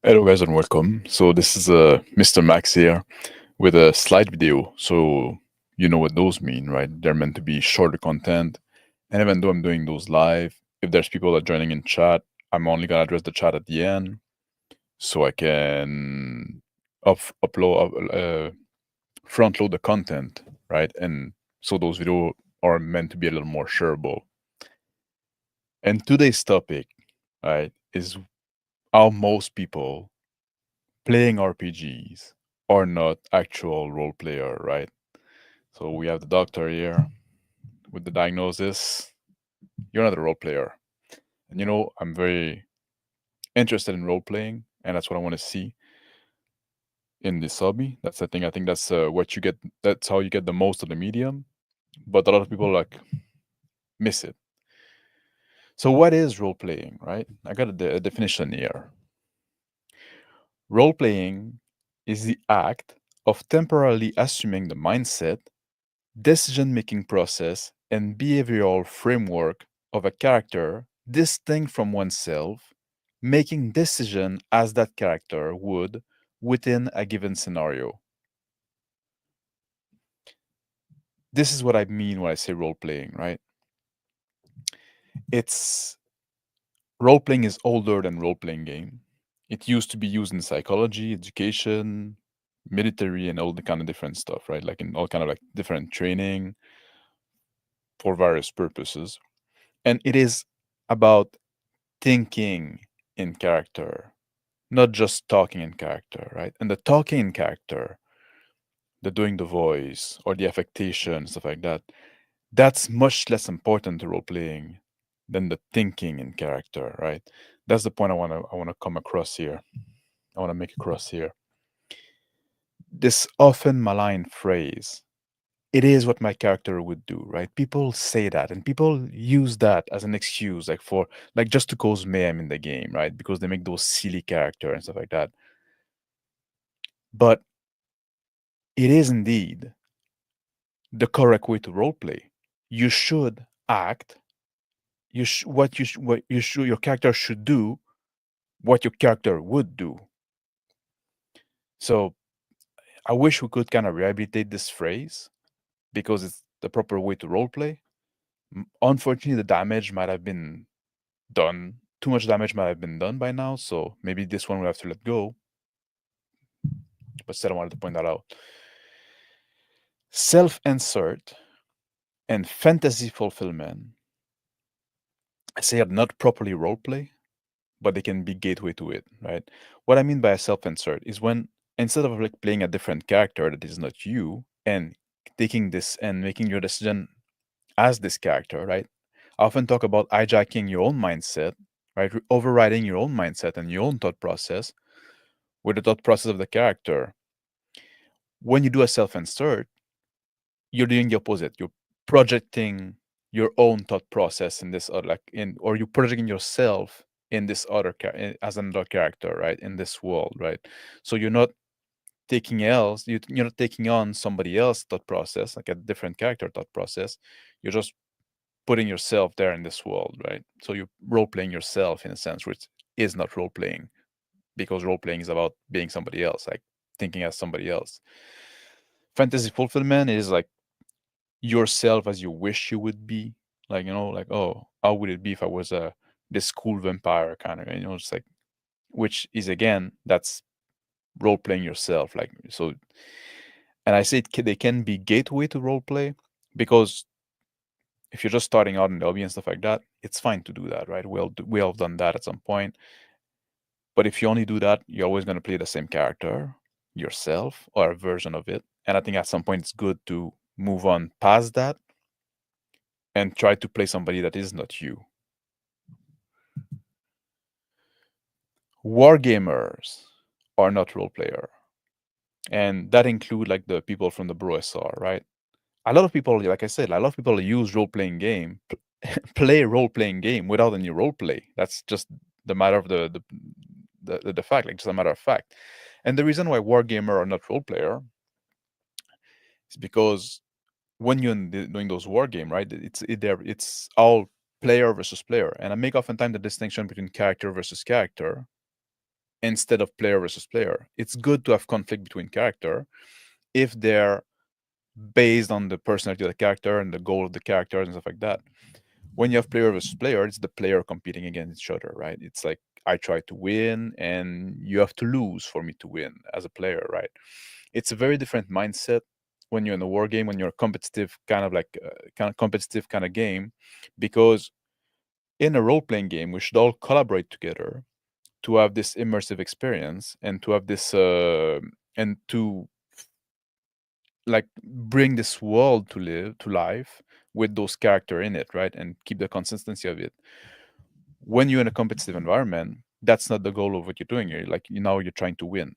Hello guys and welcome. So this is Mr. Max here with a slide video. So you know what those mean, right? They're meant to be shorter content. And even though I'm doing those live, if there's people that are joining in chat, I'm only gonna address the chat at the end, so I can front load the content, right? And so those videos are meant to be a little more shareable. And today's topic, right, is how most people playing RPGs are not actual role player, right? So we have the doctor here with the diagnosis. You're not a role player. And I'm very interested in role playing, and that's what I want to see in this hobby. That's the thing. I think that's what you get. That's how you get the most of the medium. But a lot of people miss it. So what is role playing, right? I got a definition here. Role playing is the act of temporarily assuming the mindset, decision-making process, and behavioral framework of a character distinct from oneself, making decision as that character would within a given scenario. This is what I mean when I say role playing, right? It's Role playing is older than role playing game. It used to be used in psychology, education, military, and all the kind of different stuff, right? Like in all kind of like different training for various purposes. And it is about thinking in character, not just talking in character, right? And the talking in character, the doing the voice or the affectation, stuff like that, that's much less important to role playing than the thinking in character, right? That's the point I wanna come across here. I wanna make across here. This often maligned phrase, it is what my character would do, right? People say that and people use that as an excuse, like just to cause mayhem in the game, right? Because they make those silly character and stuff like that. But it is indeed the correct way to roleplay. You should act. What you should your character should do what your character would do. So I wish we could kind of rehabilitate this phrase because it's the proper way to roleplay. Unfortunately, the damage might have been done. Too much damage might have been done by now, so maybe this one we have to let go. But still, I wanted to point that out. Self-insert and fantasy fulfillment, I say, are not properly roleplay, but they can be gateway to it, right? What I mean by a self-insert is when instead of like playing a different character that is not you and taking this and making your decision as this character, right? I often talk about hijacking your own mindset, right? Overriding your own mindset and your own thought process with the thought process of the character. When you do a self-insert, you're doing the opposite. You're projecting your own thought process in this other, or you're projecting yourself in this as another character, right? In this world, right? So you're not you're not taking on somebody else's thought process, like a different character thought process. You're just putting yourself there in this world, right? So you're role playing yourself in a sense, which is not role playing because role playing is about being somebody else, like thinking as somebody else. Fantasy fulfillment is like yourself as you wish you would be. Like, like, oh, how would it be if I was this cool vampire kind of, just like, which is again, that's role playing yourself. Like, so, and I say they can be gateway to role play because if you're just starting out in the hobby and stuff like that, it's fine to do that, right? We all have done that at some point. But if you only do that, you're always going to play the same character, yourself, or a version of it. And I think at some point it's good to move on past that and try to play somebody that is not you. Wargamers are not role player, and that include like the people from the Bro SR, right? A lot of people, like I said, a lot of people use role playing game, play role playing game without any role play. That's just the matter of the fact, like just a matter of fact. And the reason why wargamer are not role player is because when you're doing those war game, right? It's all player versus player, and I make oftentimes the distinction between character versus character, instead of player versus player. It's good to have conflict between character if they're based on the personality of the character and the goal of the character and stuff like that. When you have player versus player, it's the player competing against each other, right? It's like I try to win and you have to lose for me to win as a player, right? It's a very different mindset when you're in a war game, when you're a competitive kind of competitive kind of game, because in a role playing game, we should all collaborate together to have this immersive experience and to have this and to like bring this world to live to life with those character in it, right? And keep the consistency of it. When you're in a competitive environment, that's not the goal of what you're doing here. Like you're trying to win.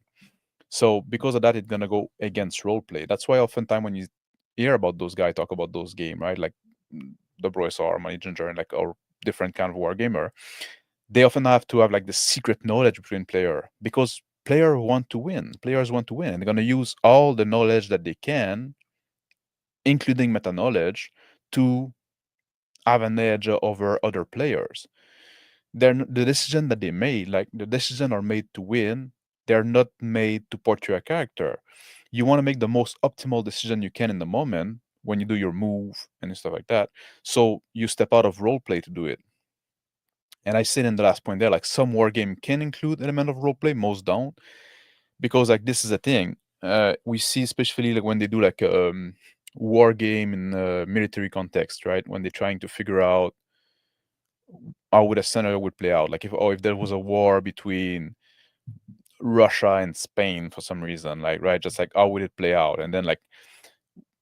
So because of that, it's gonna go against role play. That's why oftentimes when you hear about those guys talk about those game, right? Like the Broys or Money Ginger and like or different kind of war gamer, they often have to have like the secret knowledge between player because players want to win, and they're going to use all the knowledge that they can, including meta knowledge, to have an edge over other players. The decision that they made, like the decision are made to win, they're not made to portray a character. You want to make the most optimal decision you can in the moment when you do your move and stuff like that, so you step out of role play to do it. And I said in the last point there, like some war game can include element of roleplay, most don't, because like this is a thing. We see especially like when they do like war game in a military context, right? When they're trying to figure out how would a scenario would play out. Like if there was a war between Russia and Spain for some reason, like right, just like how would it play out? And then like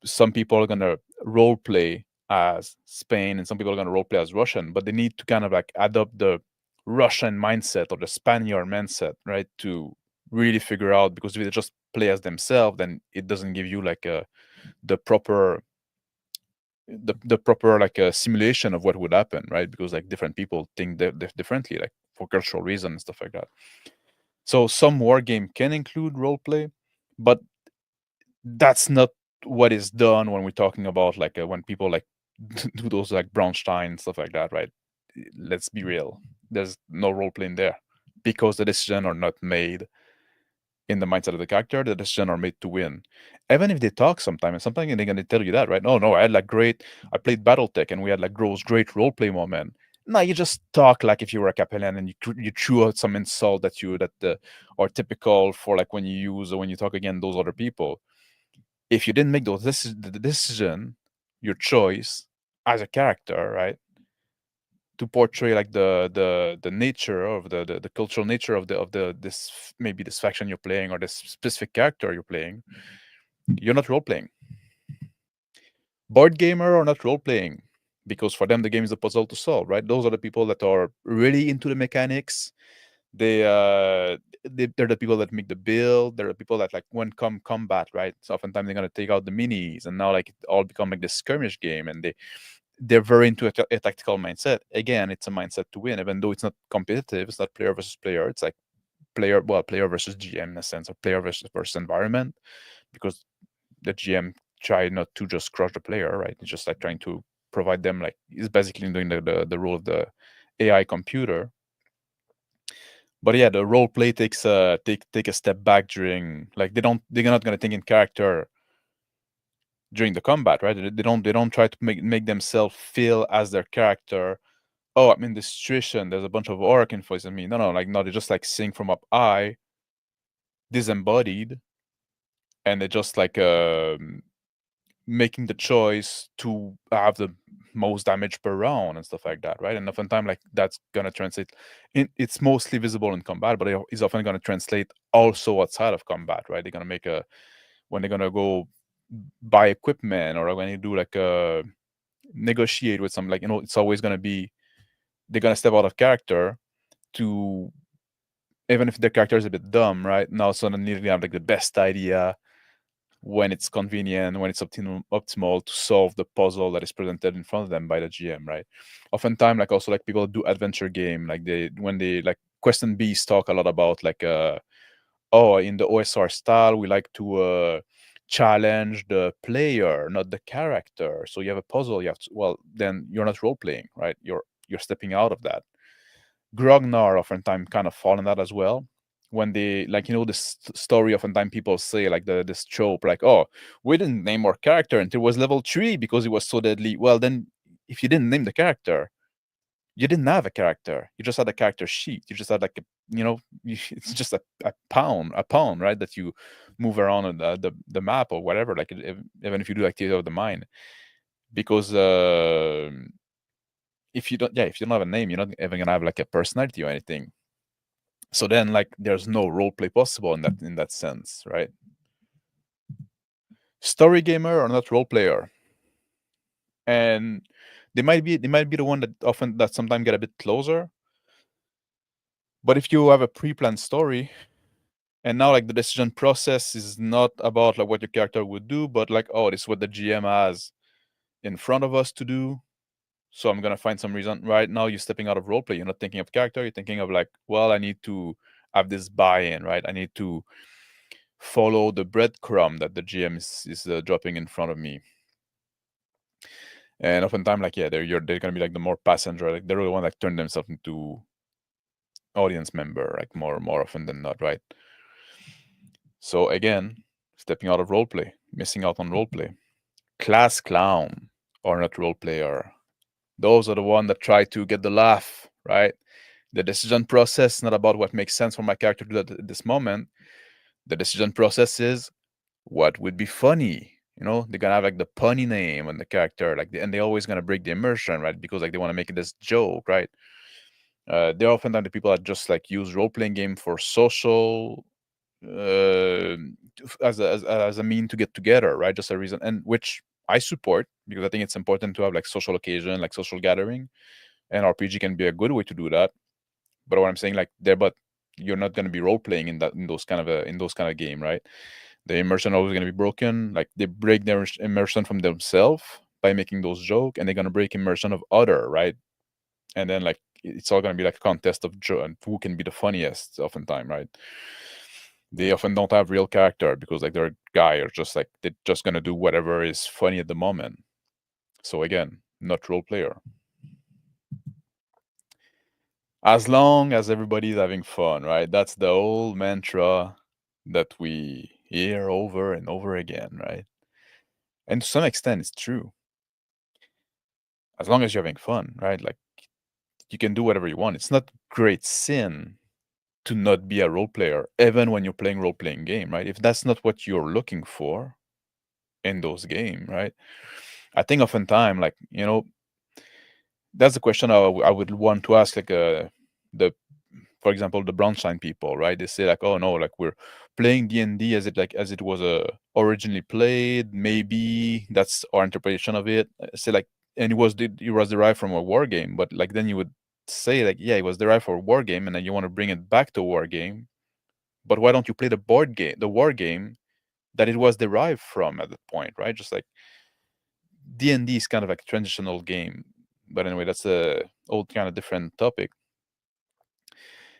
some people are gonna role play as Spain and some people are gonna role play as Russian, but they need to kind of like adopt the Russian mindset or the Spaniard mindset, right? To really figure out, because if they just play as themselves, then it doesn't give you like the proper the proper like a simulation of what would happen, right? Because like different people think differently, like for cultural reasons and stuff like that. So some war game can include role play, but that's not what is done when we're talking about like when people like do those like Braunstein stuff like that, right? Let's be real. There's no role playing there because the decisions are not made in the mindset of the character. The decisions are made to win. Even if they talk sometimes, and sometimes they're gonna tell you that, right? Oh no, I played BattleTech and we had like great role play moment. No, you just talk like if you were a capellan and you threw out some insult that are typical for like when you use or when you talk against those other people. If you didn't make the decision, your choice as a character, right, to portray like the nature of the cultural nature of the this maybe this faction you're playing or this specific character you're playing, you're not role playing. Board gamer are not role playing because for them the game is a puzzle to solve, right? Those are the people that are really into the mechanics. They're the people that make the build. They're the people that like when come combat, right? So oftentimes they're gonna take out the minis, and now like it all become like this skirmish game, and they're very into a tactical mindset. Again, it's a mindset to win, even though it's not competitive. It's not player versus player. It's like player versus GM in a sense, or player versus environment, because the GM try not to just crush the player, right? It's just like trying to provide them like he's basically doing the role of the AI computer. But yeah, the role play takes take a step back during like they're not gonna think in character during the combat, right? They don't try to make themselves feel as their character. Oh, I'm in this situation. There's a bunch of orc influencing me. No, like no, they just like seeing from up high, disembodied, and they just like making the choice to have the most damage per round and stuff like that, right? And oftentimes, like that's gonna translate. It's mostly visible in combat, but it's often gonna translate also outside of combat, right? They're gonna make a when they're gonna go buy equipment or when you do like a negotiate with some like it's always gonna be they're gonna step out of character to even if the character is a bit dumb, right? Now suddenly they have like the best idea when it's convenient, when it's optimal to solve the puzzle that is presented in front of them by the GM, right? Oftentimes, like also like people do adventure game, like when they like Question Beast talk a lot about like oh, in the OSR style, we like to challenge the player, not the character. So you have a puzzle, you have to well, then you're not role playing, right? You're stepping out of that. Grognar oftentimes kind of fall in that as well. when they, like, this story, oftentimes people say, like, this trope, like, oh, we didn't name our character until it was level 3 because it was so deadly. Well, then, if you didn't name the character, you didn't have a character. You just had a character sheet. You just had, like, it's just a pawn, right, that you move around on the map or whatever, like, even if you do activity of the mind. Because if you don't have a name, you're not even gonna have, like, a personality or anything. So then, like, there's no role play possible in that sense, right? Story gamer or not role player, and they might be the one that sometimes get a bit closer. But if you have a pre-planned story, and now, like, the decision process is not about, like, what your character would do, but like, oh, this is what the GM has in front of us to do. So I'm gonna find some reason. Right now, you're stepping out of role play. You're not thinking of character. You're thinking of, like, well, I need to have this buy-in, right? I need to follow the breadcrumb that the GM is dropping in front of me. And oftentimes, like, yeah, they're gonna be, like, the more passenger, like, they're the one that turn themselves into audience member, like, more often than not, right? So again, stepping out of roleplay, missing out on roleplay. Class clown or not role player. Those are the one that try to get the laugh, right? The decision process is not about what makes sense for my character to do at this moment. The decision process is what would be funny. They're gonna have, like, the punny name on the character, like, and they're always gonna break the immersion, right? Because, like, they want to make it this joke, right? They're oftentimes the people that just, like, use role playing game for social, uh, as a mean to get together, right? Just a reason, and which I support, because I think it's important to have, like, social occasion, like social gathering, and RPG can be a good way to do that. But what I'm saying, like, but you're not going to be role playing in those kind of game, right? The immersion always going to be broken. Like, they break their immersion from themselves by making those joke, and they're going to break immersion of other, right? And then, like, it's all going to be like a contest of who can be the funniest oftentimes, right? They often don't have real character because, like, they're a guy, or just, like, they're just gonna do whatever is funny at the moment. So again, not role player. As long as everybody's having fun, right? That's the old mantra that we hear over and over again, right? And to some extent, it's true. As long as you're having fun, right? Like, you can do whatever you want. It's not great sin to not be a role player, even when you're playing role playing game, right? If that's not what you're looking for in those games, right? I think oftentimes, like, that's the question I would want to ask, like, the for example, the Brownstein people, right? They say, like, oh no, like, we're playing D&D as it was originally played. Maybe that's our interpretation of it. Say, like, and it was derived from a war game, but, like, then you would say, like, yeah, it was derived from a war game, and then you want to bring it back to a war game. But why don't you play the war game that it was derived from at that point, right? Just like D&D is kind of like a transitional game. But anyway, that's a old kind of different topic.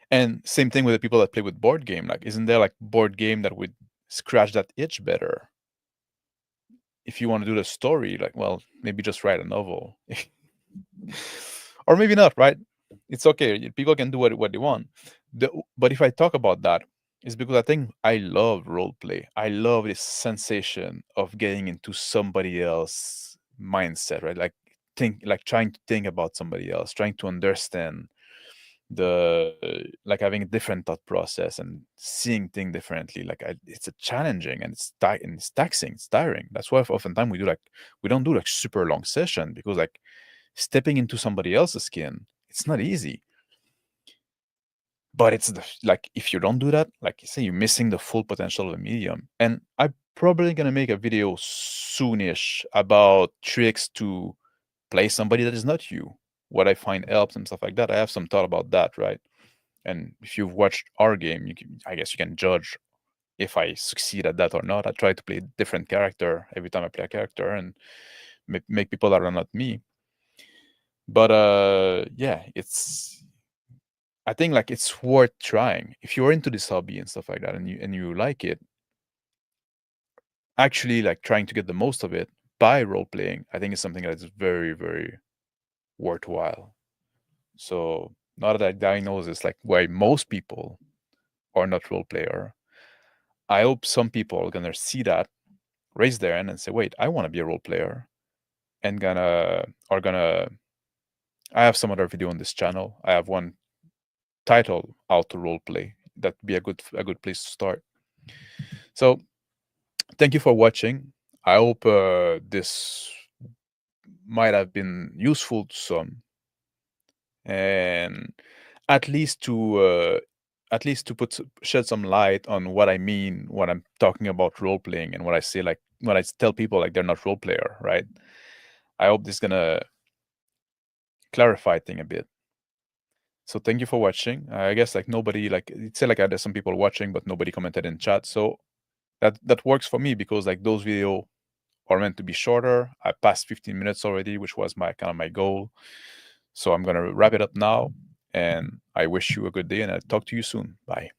And same thing with the people that play with board game. Like, isn't there, like, board game that would scratch that itch better? If you want to do the story, like, well, maybe just write a novel. Or maybe not, right? It's okay. People can do what they want. But if I talk about that, it's because I think I love role play. I love this sensation of getting into somebody else mindset, right? Like trying to think about somebody else, trying to understand like, having a different thought process and seeing things differently. Like, it's a challenging, and it's taxing, it's tiring. That's why oftentimes we don't do, like, super long session, because, like, stepping into somebody else's skin, it's not easy. But it's like, if you don't do that, like you say, you're missing the full potential of the medium. And I'm probably gonna make a video soonish about tricks to play somebody that is not you. What I find helps and stuff like that. I have some thought about that, right? And if you've watched our game, I guess you can judge if I succeed at that or not. I try to play a different character every time I play a character, and make people that are not me. But yeah, I think, like, it's worth trying if you're into this hobby and stuff like that, and you like it. Actually, like, trying to get the most of it by role playing, I think, is something that's very, very worthwhile. So now that I diagnose this, like, why most people are not role player. I hope some people are gonna see that, raise their hand, and say, "Wait, I want to be a role player," and gonna. I have some other video on this channel. I have one titled "How to Role Play." That'd be a good place to start. So, thank you for watching. I hope this might have been useful to some, and at least to shed some light on what I mean when I'm talking about role playing, and what I say, like when I tell people like they're not role player, right? I hope this is gonna clarify thing a bit. So thank you for watching. I guess like nobody, like it said like there's some people watching, but nobody commented in chat. So that works for me, because like those video are meant to be shorter. I passed 15 minutes already, which was my kind of my goal. So I'm gonna wrap it up now, and I wish you a good day, and I'll talk to you soon. Bye.